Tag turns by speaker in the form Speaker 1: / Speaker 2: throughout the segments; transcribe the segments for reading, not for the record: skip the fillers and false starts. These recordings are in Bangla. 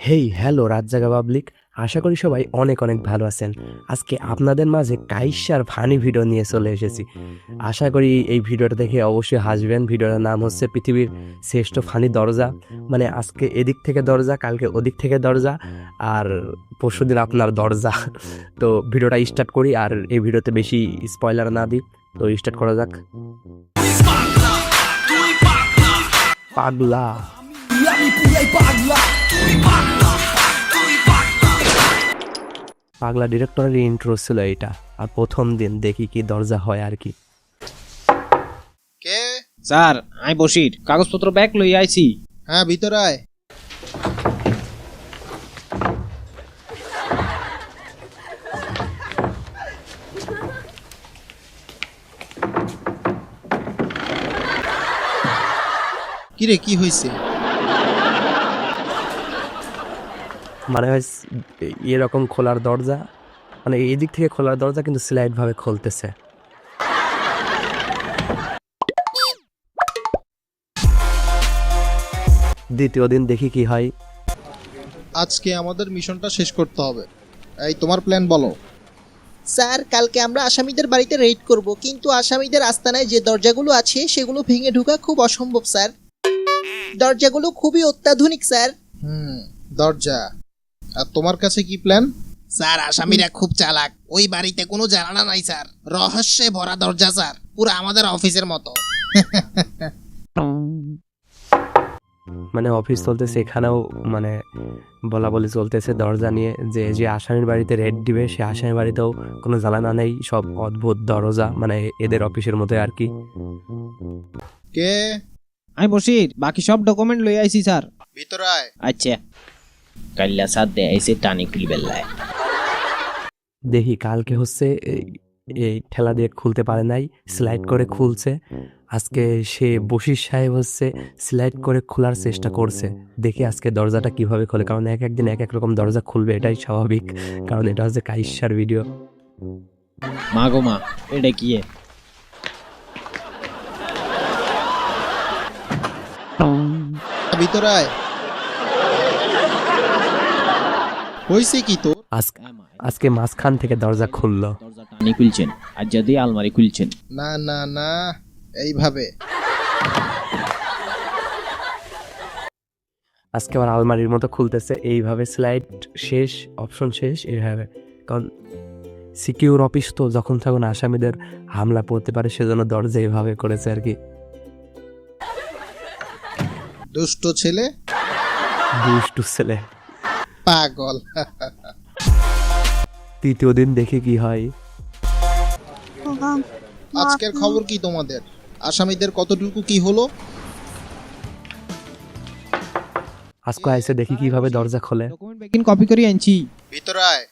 Speaker 1: হেই হ্যালো রাত জাগা পাবলিক, আশা করি সবাই অনেক অনেক ভালো আছেন। আজকে আপনাদের মাঝে কাইসার ফানি ভিডিও নিয়ে চলে এসেছি। আশা করি এই ভিডিওটা দেখে অবশ্যই হাসবেন। ভিডিওটার নাম হচ্ছে পৃথিবীর শ্রেষ্ঠ ফানি দরজা। মানে আজকে এদিক থেকে দরজা, কালকে ওদিক থেকে দরজা, আর পরশুদিন আপনার দরজা। তো ভিডিওটা স্টার্ট করি, আর এই ভিডিওতে বেশি স্পয়লার না দিই। তো স্টার্ট করা যাক। পাগলা পাগলা ডিরেক্টরের ইন্ট্রো ছিল এটা। আর প্রথম দিন দেখি কি দরজা হয় আর কি।
Speaker 2: কে?
Speaker 3: স্যার আমি বসির কাগজপত্র ব্যাগ লই আইছি।
Speaker 2: হ্যাঁ, ভিতরে আয়। কিরে, কি হয়েছে?
Speaker 1: মানে এরকম খোলার দরজা, মানে এই দিক থেকে খোলার দরজা কিন্তু স্লাইড ভাবে খুলতেছে। দ্বিতীয় দিন দেখি কি হয়।
Speaker 2: আজকে আমাদের মিশনটা শেষ করতে হবে। এই তোমার প্ল্যান বলো।
Speaker 4: স্যার, কালকে আমরা আসামিদের বাড়িতে রেড করব, কিন্তু আসামিদের আস্তানায় যে দরজাগুলো আছে সেগুলো ভেঙে ঢোকা খুব অসম্ভব স্যার। দরজাগুলো খুবই অত্যাধুনিক স্যার।
Speaker 2: দরজা। আর তোমার কাছে কি প্ল্যান?
Speaker 5: স্যার, আসামিরা খুব চালাক। ওই বাড়িতে কোনো জানালা নাই স্যার, রহস্যে ভরা দরজা স্যার, পুরো আমাদের অফিসের মতো।
Speaker 1: মানে অফিস চলতেছে, এখানেও মানে বলা বলি চলতেছে দরজা নিয়ে, যে যে আসামির বাড়িতে রেড দিবে সে আসামির বাড়িতেও কোনো জানালা নেই, সব অদ্ভুত দরজা, মানে এদের অফিসের মতো আর কি।
Speaker 2: কে?
Speaker 3: আমি বসির বাকি সব ডকুমেন্ট লই আইছি স্যার।
Speaker 2: ভিতরে আয়।
Speaker 3: আচ্ছা কাল্লা স্যার দে আইছে টানি খুলি বেলায়।
Speaker 1: দেখি কালকে হচ্ছে এই ঠেলা দিয়ে খুলতে পারে নাই, স্লাইড করে খুলছে। আজকে সে বশির সাহেব হচ্ছে স্লাইড করে খোলার চেষ্টা করছে। দেখি আজকে দরজাটা কিভাবে খোলে, কারণ এক একদিন এক এক রকম দরজা খুলবে, এটাই স্বাভাবিক, কারণ এটা হচ্ছে কাইসার ভিডিও।
Speaker 3: মা গো মা, এটা কি?
Speaker 2: ভিতরে আয়। হয়েছে কি তো?
Speaker 1: আজকে মাঝখান থেকে দরজা খুললো।
Speaker 3: দরজা টানি খুলছেন আর যদি আলমারি খুলছেন।
Speaker 2: না না না, এইভাবে।
Speaker 1: আজকে আবার আলমারির মতো খুলতেছে এইভাবে, স্লাইড শেষ, অপশন শেষ, এইভাবে। কারণ সিকিউর অফিস তো, যখন তখন আসামিদের হামলা পড়তে পারে, সেজন্য দরজা এইভাবে করেছে আর কি।
Speaker 2: দুষ্ট ছেলে,
Speaker 1: দুষ্টু ছেলে,
Speaker 2: পাগল।
Speaker 1: তৃতীয় দিন দেখে কি হয়।
Speaker 2: আজকের খবর কি তোমাদের? আসামিদের কতটুকু কি হলো?
Speaker 1: আজকে আইসে দেখি কিভাবে দরজা খোলে।
Speaker 3: ডকুমেন্ট ব্যাগিন কপি করে আনছি।
Speaker 2: ভিতরে আয়।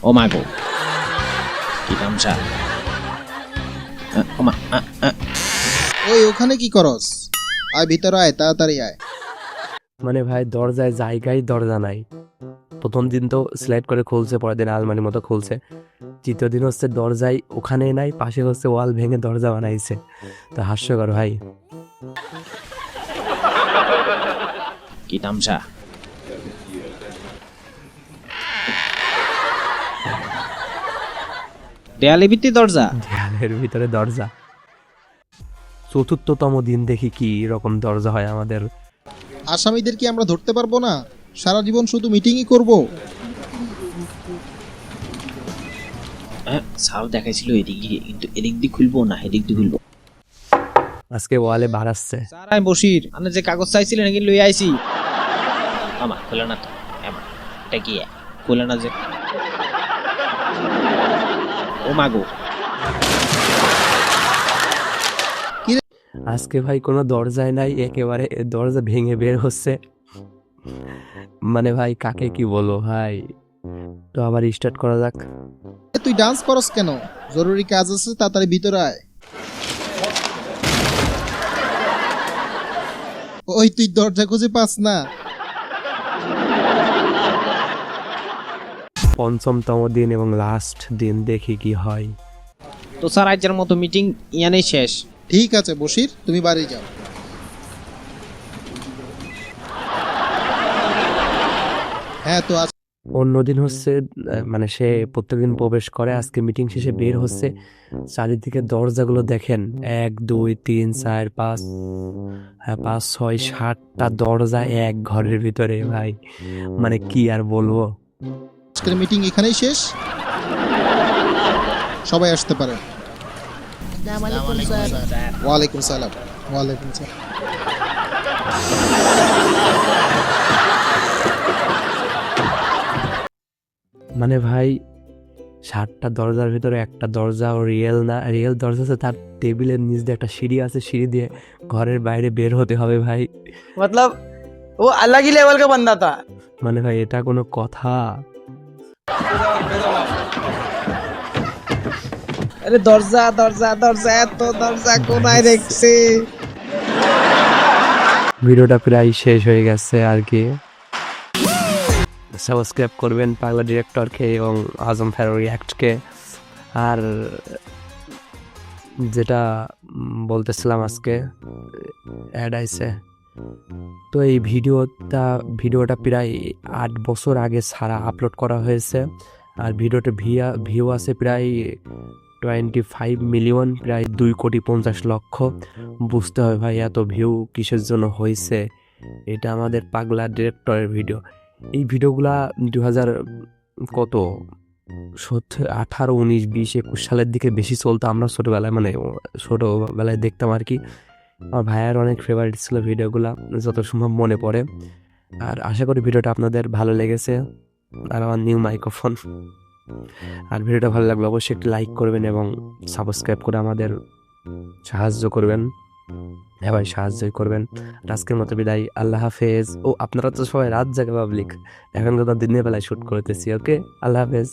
Speaker 3: ও মা গো কি তামসা। ও মা
Speaker 2: ওই ওখানে কি করস? আয় ভিতরে আয়, তাড়াতাড়ি আয়।
Speaker 1: মানে ভাই দরজায় জায়গায় দরজা নাই। প্রথম দিন তো স্লাইড করে খুলছে, পরের দিন আলমারির মতো খুলছে, তৃতীয় দিন হচ্ছে দরজায় ওখানে নাই, পাশে হচ্ছে ওয়াল ভেঙে দরজা বানাইছে। তো হাস্যকর ভাই।
Speaker 3: কি তামসা। দেয়ালে ভিত্তি দরজা,
Speaker 1: দেয়ালের ভিতরে দরজা। চতুর্থতম দিন দেখি কি রকম দরজা হয় আমাদের।
Speaker 2: আসামিদের কি আমরা ধরতে পারবো না? সারা জীবন শুধু মিটিংই করব।
Speaker 3: সাপ দেখাইছিল এদিক দিয়ে, কিন্তু এদিক দিয়ে খুলবো না এদিক দিয়ে খুলবো।
Speaker 1: আজকে ওয়ালে বাড়াচ্ছে।
Speaker 3: স্যার আমি বসির, আপনি যে কাগজ চাইছিলেন নাকি লই আইছি। আমা খোলা না তো, আমা এটা কি খোলা না যে। ও মাগো
Speaker 1: আজকে ভাই কোনো দরজায় নাই, একেবারে দরজা ভেঙে বের হচ্ছে। মানে ভাই কাকে কি বলবো ভাই। তো আবার স্টার্ট করা যাক।
Speaker 2: তুই ডান্স করস কেন? জরুরি কাজ আছে, তাড়াতাড়ি ভিতরে আয়। ওই তুই দরজা খুঁজে পাস না?
Speaker 1: পঞ্চমতম দিন এবং লাস্ট দিন দেখি কি হয়।
Speaker 3: তো স্যার আজকের মতো মিটিং ইয়ানেই শেষ।
Speaker 2: ঠিক আছে বশির, তুমি বাড়ি যাও। হ্যাঁ তো আজ
Speaker 1: অন্যদিন হচ্ছে মানে সে প্রত্যেকদিন প্রবেশ করে, আজকে মিটিং শেষে বের হচ্ছে, চারিদিকে দরজাগুলো দেখেন, 1 2 3 4 5, হ্যাঁ 5 6 7টা দরজা এক ঘরের ভিতরে ভাই, মানে কি আর বলবো।
Speaker 2: আজকের মিটিং এখানেই শেষ, সবাই আসতে পারে। ওয়ালাইকুম সালাম। ওয়ালাইকুম সালাম।
Speaker 1: মানে ভাই 7টা দরজার ভিতরে একটা দরজাও রিয়েল না, রিয়েল দরজা আছে, তার টেবিলের নিচ দিয়ে একটা সিঁড়ি আছে, সিঁড়ি দিয়ে ঘরের বাইরে বের হতে হবে ভাই।
Speaker 6: मतलब वो अलग ही लेवल का बंदा था।
Speaker 1: মানে ভাই এটা কোনো কথা?
Speaker 3: আরে দরজা দরজা দরজা, এত দরজা কোথায় দেখছি?
Speaker 1: ভিডিওটা প্রায় শেষ হয়ে গেছে আর কি। সাবস্ক্রাইব করবেন পাগলা ডিরেক্টরকে এবং আজম ফেরো রিয়াক্টকে। আর যেটা বলতেছিলাম, আজকে অ্যাড আইছে, তো এই ভিডিওটা প্রায় 8 বছর আগে ছাড়া আপলোড করা হয়েছে। আর ভিডিওটা ভিউ আছে প্রায় 25 মিলিয়ন, প্রায় 2,50,00,000। বুঝতে হবে ভাই এত ভিউ কিসের জন্য হয়েছে। এটা আমাদের পাগলা ডিরেক্টরের ভিডিও। এই ভিডিওগুলা 2000 কত 18 19 20 21 সালের দিকে বেশি চলতো। আমরা ছোটবেলায় দেখতাম আর কি। আমার ভাইয়ের অনেক ফেভারিট ছিল ভিডিওগুলা, যত সম্ভব মনে পড়ে। আর আশা করি ভিডিওটা আপনাদের ভালো লেগেছে। আর আমার নিউ মাইক্রোফোন। আর ভিডিওটা ভালো লাগলে অবশ্যই একটু লাইক করবেন এবং সাবস্ক্রাইব করে আমাদের সাহায্য করবেন। হ্যাঁ ভাই, সাহায্যই করবেন। আর আজকের মতো বিদায়, আল্লাহ হাফেজ। ও আপনারা তো সবাই রাত জাগে পাবলিক, এখন তো দিনের বেলায় শুট করতেছি। ওকে, আল্লাহ হাফেজ।